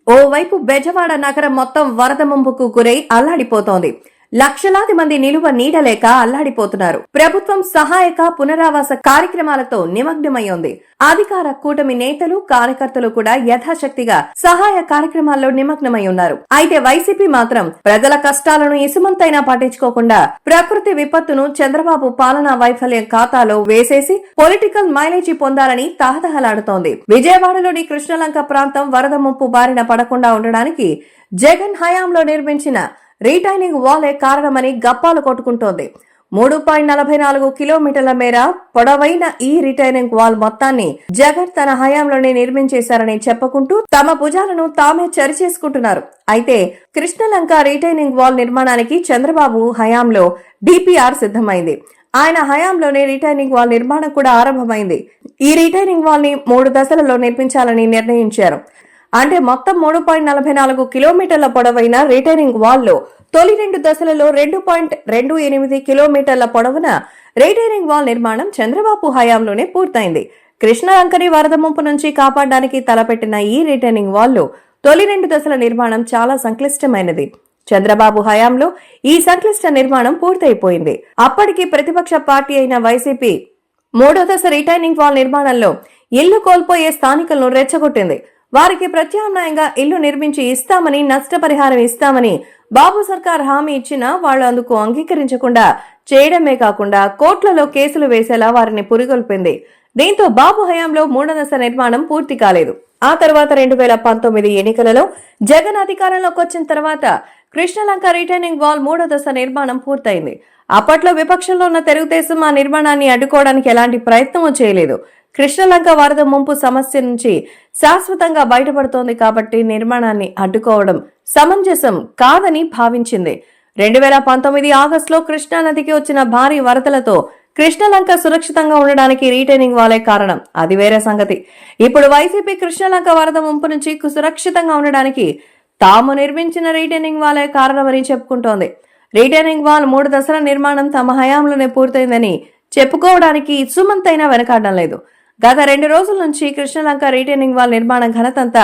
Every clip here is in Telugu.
ఓవైపు బెజవాడ నగరం మొత్తం వరద ముంపుకు గురై అల్లాడిపోతోంది. లక్షలాది మంది నిలువ నీడలేక అల్లాడిపోతున్నారు. ప్రభుత్వం సహాయక పునరావాస కార్యక్రమాలతో నిమగ్నమై ఉంది. అధికార కూటమి నేతలు, కార్యకర్తలు కూడా యథాశక్తిగా సహాయ కార్యక్రమాల్లో నిమగ్నమై ఉన్నారు. అయితే వైసీపీ మాత్రం ప్రజల కష్టాలను ఇసుమంతైనా పట్టించుకోకుండా ప్రకృతి విపత్తును చంద్రబాబు పాలనా వైఫల్యం ఖాతాలో వేసేసి పొలిటికల్ మైలేజీ పొందాలని తహతహలాడుతోంది. విజయవాడలోని కృష్ణలంక ప్రాంతం వరద ముంపు బారిన పడకుండా ఉండడానికి జగన్ హయాంలో నిర్మించిన రీటైనింగ్ వాలే కారణమని గప్పాలు కొట్టుకుంటోంది. 3.44 కిలోమీటర్ల మేర పొడవైన ఈ రిటైనింగ్ వాల్ మొత్తాన్ని జగన్ తన హయాంలోనే నిర్మించేశారని చెప్పుకుంటూ తమ భుజాలను తామే చరిచేసుకుంటున్నారు. అయితే కృష్ణలంక రిటైనింగ్ వాల్ నిర్మాణానికి చంద్రబాబు హయాంలో డిపిఆర్ సిద్ధమైంది. ఆయన హయాంలోనే రిటైనింగ్ వాల్ నిర్మాణం కూడా ఆరంభమైంది. ఈ రిటైనింగ్ వాల్ ని 3 దశలలో నిర్మించాలని నిర్ణయించారు. అంటే మొత్తం 3.44 కిలోమీటర్ల పొడవైన రిటైనింగ్ వాల్ లో తొలి 2 దశలలో 2.28 కిలోమీటర్ల పొడవున రిటైనింగ్ వాల్ నిర్మాణం చంద్రబాబు హయాంలోనే పూర్తయింది. కృష్ణలంకని వరద ముంపు నుంచి కాపాడడానికి తలపెట్టిన ఈ రిటైనింగ్ వాల్ లో తొలి 2 దశల నిర్మాణం చాలా సంక్లిష్టమైనది. చంద్రబాబు హయాంలో ఈ సంక్లిష్ట నిర్మాణం పూర్తయిపోయింది. అప్పటికి ప్రతిపక్ష పార్టీ అయిన వైసీపీ 3వ దశ రిటైనింగ్ వాల్ నిర్మాణంలో ఇల్లు కోల్పోయే స్థానికులను రెచ్చగొట్టింది. వారికి ప్రత్యామ్నాయంగా ఇల్లు నిర్మించి ఇస్తామని, నష్టపరిహారం ఇస్తామని బాబు సర్కార్ హామీ ఇచ్చినా వాళ్లు అందుకు అంగీకరించకుండా చేయడమే కాకుండా కోర్టులలో కేసులు వేసేలా వారిని పురిగొల్పింది. దీంతో బాబు హయాంలో 3వ దశ నిర్మాణం పూర్తి కాలేదు. ఆ తర్వాత 2019 ఎన్నికలలో జగన్ అధికారంలోకి వచ్చిన తర్వాత కృష్ణలంక రిటైనింగ్ వాల్ 3వ దశ నిర్మాణం పూర్తయింది. అప్పట్లో విపక్షంలో ఉన్న తెలుగుదేశం ఆ నిర్మాణాన్ని అడ్డుకోవడానికి ఎలాంటి ప్రయత్నమూ చేయలేదు. కృష్ణలంక వరద ముంపు సమస్య నుంచి శాశ్వతంగా బయటపడుతోంది కాబట్టి నిర్మాణాన్ని అడ్డుకోవడం సమంజసం కాదని భావించింది. 2019 ఆగస్టులో కృష్ణానదికి వచ్చిన భారీ వరదలతో కృష్ణలంక సురక్షితంగా ఉండడానికి రిటైనింగ్ వాలే కారణం. అది వేరే సంగతి. ఇప్పుడు వైసీపీ కృష్ణలంక వరద ముంపు నుంచి సురక్షితంగా ఉండడానికి తాము నిర్మించిన రిటైనింగ్ వాలే కారణమని చెప్పుకుంటోంది. రిటైనింగ్ వాల్ 3 దశల నిర్మాణం తమ హయాంలోనే పూర్తయిందని చెప్పుకోవడానికి ఇసుమంతైనా వెనకాడడం లేదు. గత 2 రోజుల నుంచి కృష్ణలంక రిటైనింగ్ వాల్ నిర్మాణం ఘనతంతా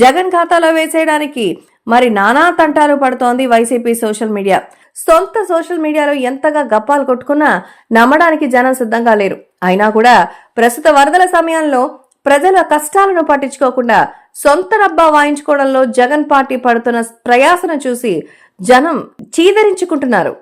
జగన్ ఖాతాలో వేసేయడానికి మరి నానా తంటాలు పడుతోంది వైసీపీ సోషల్ మీడియా. సొంత సోషల్ మీడియాలో ఎంతగా గప్పాలు కొట్టుకున్నా నమ్మడానికి జనం సిద్ధంగా లేరు. అయినా కూడా ప్రస్తుత వరదల సమయంలో ప్రజల కష్టాలను పట్టించుకోకుండా సొంత రబ్బా వాయించుకోవడంలో జగన్ పార్టీ పడుతున్న ప్రయాసను చూసి జనం చీదరించుకుంటున్నారు.